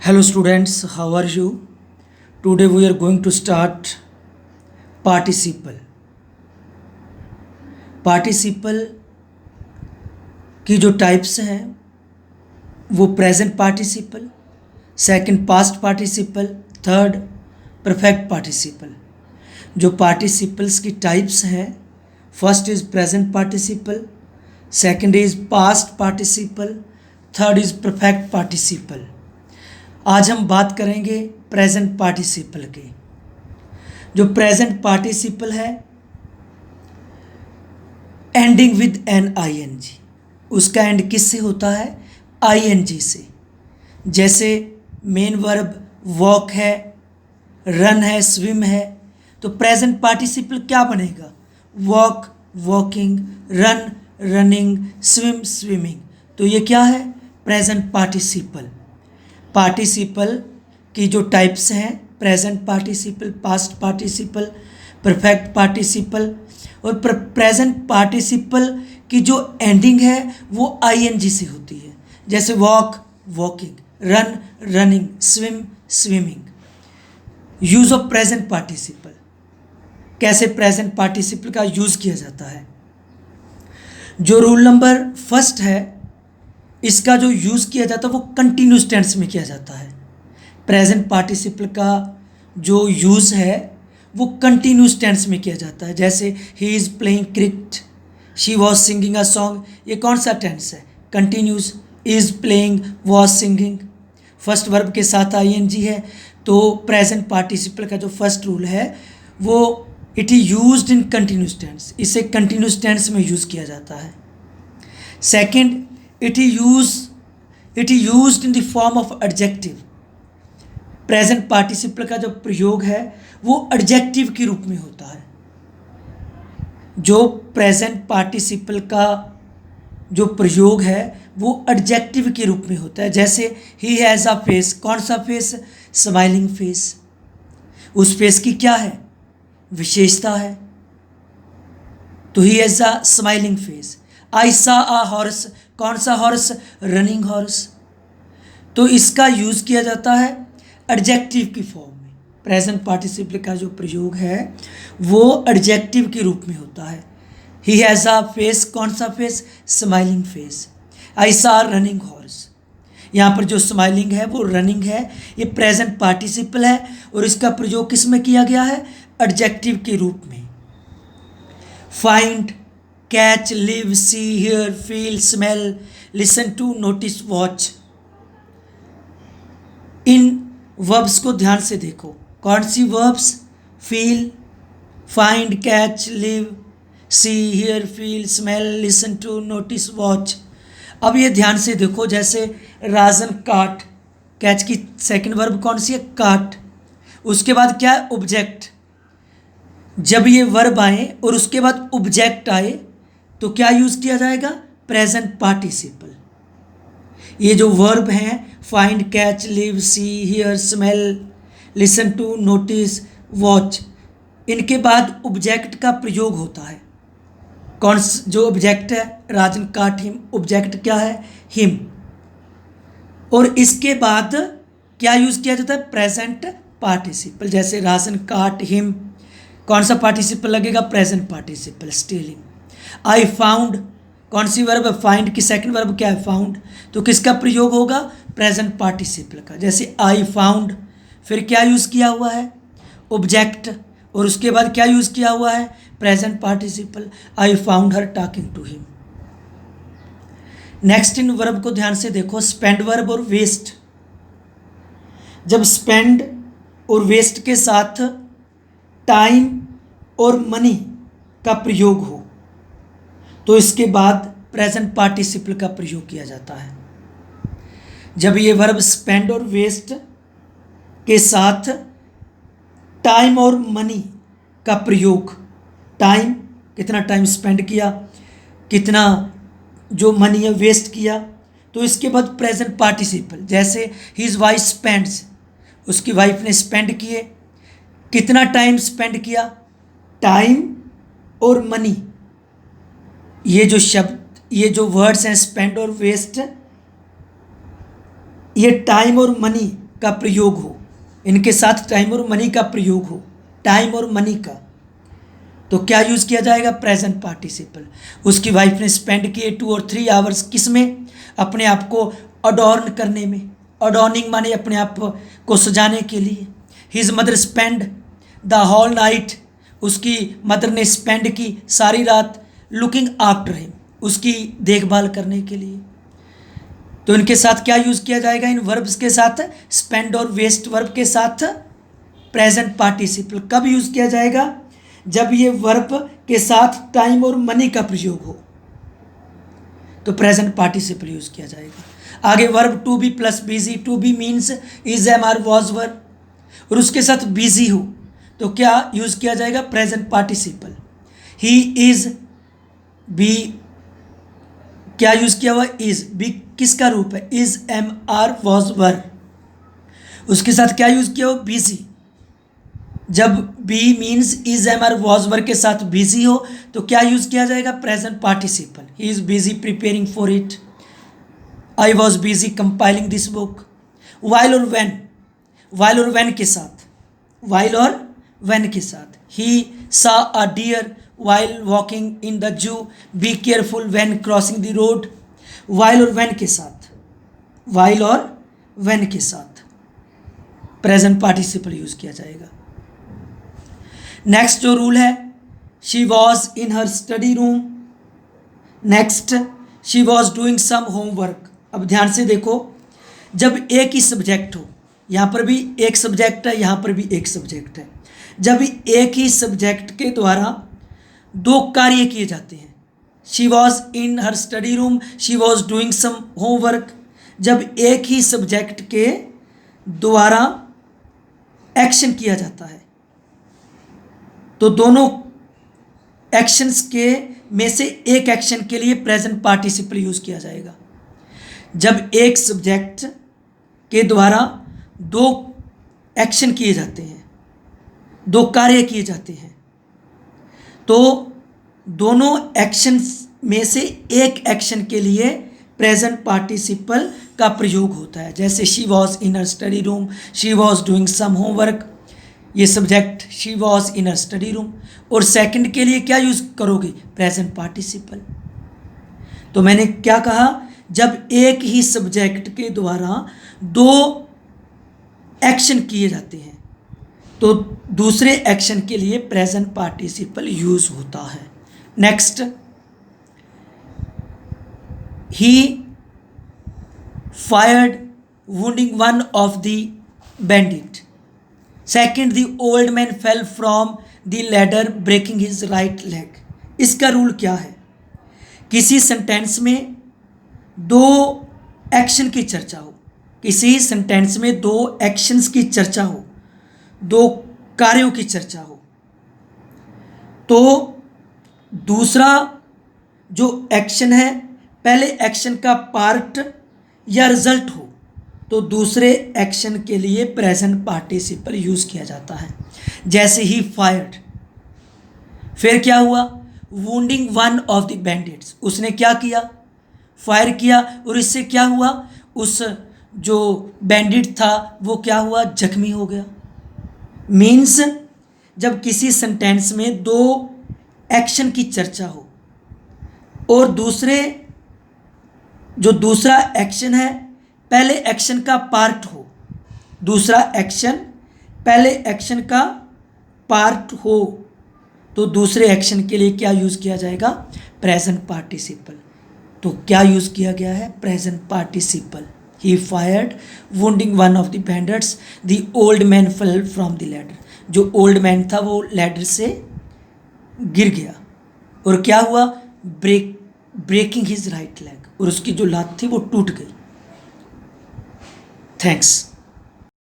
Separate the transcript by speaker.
Speaker 1: Hello students, how are you? Today we are going to start participle. Participle की जो types हैं वो present participle, second past participle, third perfect participle. जो participles की types हैं, first is present participle, second is past participle, third is perfect participle. आज हम बात करेंगे प्रेजेंट पार्टिसिपल की। जो प्रेजेंट पार्टिसिपल है एंडिंग विद एन आईएनजी, उसका एंड किससे होता है? आईएनजी से। जैसे मेन वर्ब वॉक है, रन है, स्विम है, तो प्रेजेंट पार्टिसिपल क्या बनेगा? Walk walking, run running, swim swimming. तो ये क्या है? Present participle. पार्टिसिपल की जो टाइप्स हैं present participle, past participle, perfect participle. और प्रेजेंट पार्टिसिपल की जो एंडिंग है वो आईएनजी से होती है। जैसे walk walking, run running, swim swimming. Use of present participle, कैसे प्रेजेंट पार्टिसिपल का यूज़ किया जाता है। जो रूल नंबर फर्स्ट है, इसका जो यूज़ किया जाता है वो कंटिन्यूस टेंस में किया जाता है। प्रेजेंट पार्टिसिपल का जो यूज़ है वो कंटिन्यूस टेंस में किया जाता है। जैसे he is playing cricket, she was singing a song, ये कौन सा टेंस है? Continuous. Is playing, was singing, first verb के साथ आईएनजी है। तो प्रेजेंट पार्टिसिपल का जो फर्स्ट रूल है वो it is used in continuous tense, इसे कंटिन्यूस टेंस में यूज़ किया जाता है। Second, it is used in the form of adjective. Present participle का जो प्रयोग है वो एडजेक्टिव के रूप में होता है। जो प्रेजेंट पार्टिसिपल का जो प्रयोग है वो एडजेक्टिव के रूप में होता है। जैसे ही हैज़ अ फेस, कौन सा फेस? Smiling face. उस फेस की क्या है? विशेषता है। तो he has a smiling face. I saw a horse, कौन सा हॉर्स? Running horse. तो इसका यूज़ किया जाता है एडजेक्टिव की फॉर्म में। प्रेजेंट पार्टिसिपल का जो प्रयोग है वो एडजेक्टिव के रूप में होता है। ही हैज़ अ फेस, कौन सा फेस? Smiling face. आई सा रनिंग हॉर्स, यहाँ पर जो स्माइलिंग है वो रनिंग है, ये प्रेजेंट पार्टिसिपल है और इसका प्रयोग किस में किया गया है? एडजेक्टिव के रूप में। Find, catch, live, see, hear, feel, smell, listen to, notice, watch. इन वर्ब्स को ध्यान से देखो। कौन सी verbs? Feel, find, catch, live, see, hear, feel, smell, listen to, notice, watch. अब ये ध्यान से देखो, जैसे राजन काट, कैच की सेकंड वर्ब कौन सी है? काट। उसके बाद क्या है? ऑब्जेक्ट। जब ये वर्ब आए और उसके बाद ऑब्जेक्ट आए तो क्या यूज़ किया जाएगा? Present participle. ये जो वर्ब हैं find, catch, live, see, hear, smell, listen to, notice, watch, इनके बाद ऑब्जेक्ट का प्रयोग होता है। कौन जो ऑब्जेक्ट है? राजन काट हिम, ऑब्जेक्ट क्या है? हिम। और इसके बाद क्या यूज़ किया जाता है? Present participle. जैसे राजन काट हिम, कौन सा पार्टिसिपल लगेगा? Present participle, stealing. I found, कौन सी वर्ब है? फाइंड की सेकंड वर्ब क्या है? फाउंड। तो किसका प्रयोग होगा? प्रेजेंट पार्टिसिपल का। जैसे आई फाउंड, फिर क्या यूज़ किया हुआ है? ऑब्जेक्ट। और उसके बाद क्या यूज़ किया हुआ है? Present participle. I found her talking to him. Next इन वर्ब को ध्यान से देखो, स्पेंड वर्ब और वेस्ट। जब स्पेंड और वेस्ट के साथ टाइम और मनी का प्रयोग हो तो इसके बाद प्रेजेंट पार्टिसिपल का प्रयोग किया जाता है। जब ये वर्ब स्पेंड और वेस्ट के साथ टाइम और मनी का प्रयोग, टाइम कितना टाइम स्पेंड किया, कितना जो मनी है वेस्ट किया, तो इसके बाद प्रेजेंट पार्टिसिपल। जैसे हिज वाइफ स्पेंड्स, उसकी वाइफ ने स्पेंड किए, कितना टाइम स्पेंड किया? टाइम और मनी, ये जो शब्द, ये जो वर्ड्स हैं स्पेंड और वेस्ट, ये टाइम और मनी का प्रयोग हो, इनके साथ टाइम और मनी का प्रयोग हो, टाइम और मनी का, तो क्या यूज़ किया जाएगा? Present participle. उसकी वाइफ ने स्पेंड किए 2 और 3 आवर्स किस में? अपने आप को अडॉर्न करने में। अडॉर्निंग माने अपने आप को सजाने के लिए। His mother spend the whole night, उसकी मदर ने स्पेंड की सारी रात लुकिंग आफ्टर हिम, उसकी देखभाल करने के लिए। तो इनके साथ क्या यूज़ किया जाएगा? इन वर्ब्स के साथ स्पेंड और वेस्ट वर्ब के साथ प्रेजेंट पार्टिसिपल। कब यूज़ किया जाएगा? जब ये वर्ब के साथ टाइम और मनी का प्रयोग हो, तो प्रेजेंट पार्टिसिपल यूज़ किया जाएगा। आगे verb to be plus busy, to be means is am are was verb, और उसके साथ बिजी हो तो क्या यूज़ किया जाएगा? Present participle. He is be, क्या यूज़ किया हुआ? इज। बी किसका रूप है? Is am are was were, उसके साथ क्या यूज़ किया हो? बिजी। जब be means is am are was were के साथ बिजी हो तो क्या यूज़ किया जाएगा? Present participle. He is busy preparing for it, I was busy compiling this book. While और वेन, वाइल और वेन के साथ, वाइल और वेन के साथ। He saw a deer while walking in the zoo, be careful when crossing the road. While और when के साथ, वाइल और वेन के साथ प्रेजेंट पार्टिसिपल यूज़ किया जाएगा। नेक्स्ट जो रूल है, she was in her study room. Next, she was doing some homework. अब ध्यान से देखो, जब एक ही सब्जेक्ट हो, यहाँ पर भी एक सब्जेक्ट है, यहाँ पर भी एक सब्जेक्ट है, जब एक ही सब्जेक्ट के द्वारा दो कार्य किए जाते हैं, she was in her study room, she was doing some homework, जब एक ही सब्जेक्ट के द्वारा एक्शन किया जाता है तो दोनों एक्शंस के में से एक एक्शन के लिए प्रेजेंट पार्टिसिपल यूज़ किया जाएगा। जब एक सब्जेक्ट के द्वारा दो एक्शन किए जाते हैं, दो कार्य किए जाते हैं, तो दोनों एक्शंस में से एक एक्शन के लिए प्रेजेंट पार्टिसिपल का प्रयोग होता है। जैसे she was in her study room, she was doing some homework, ये subject she was in her study room. और सेकंड के लिए क्या यूज़ करोगे? Present participle. तो मैंने क्या कहा? जब एक ही सब्जेक्ट के द्वारा दो एक्शन किए जाते हैं तो दूसरे एक्शन के लिए प्रेजेंट पार्टिसिपल यूज़ होता है। Next, he fired wounding one of the bandit. Second, the old man fell from the ladder breaking his right leg. इसका रूल क्या है? किसी सेंटेंस में दो एक्शन की चर्चा हो, किसी सेंटेंस में दो एक्शंस की चर्चा हो, दो कार्यों की चर्चा हो, तो दूसरा जो एक्शन है पहले एक्शन का पार्ट या रिजल्ट हो तो दूसरे एक्शन के लिए प्रेजेंट पार्टिसिपल यूज़ किया जाता है। जैसे ही फायर्ड, फिर क्या हुआ? Winding one of the bandits, उसने क्या किया? फायर किया, और इससे क्या हुआ? उस जो बैंडिट था वो क्या हुआ? जख्मी हो गया। मीन्स जब किसी सेंटेंस में दो एक्शन की चर्चा हो और दूसरा एक्शन है पहले एक्शन का पार्ट हो, दूसरा एक्शन पहले एक्शन का पार्ट हो, तो दूसरे एक्शन के लिए क्या यूज़ किया जाएगा? Present participle. तो क्या यूज़ किया गया है? Present participle. He fired wounding one of the bandits, the old man fell from the ladder. जो ओल्ड मैन था वो लैडर से गिर गया और क्या हुआ? ब्रेकिंग हिज राइट लेग, और उसकी जो लात थी वो टूट गई। थैंक्स।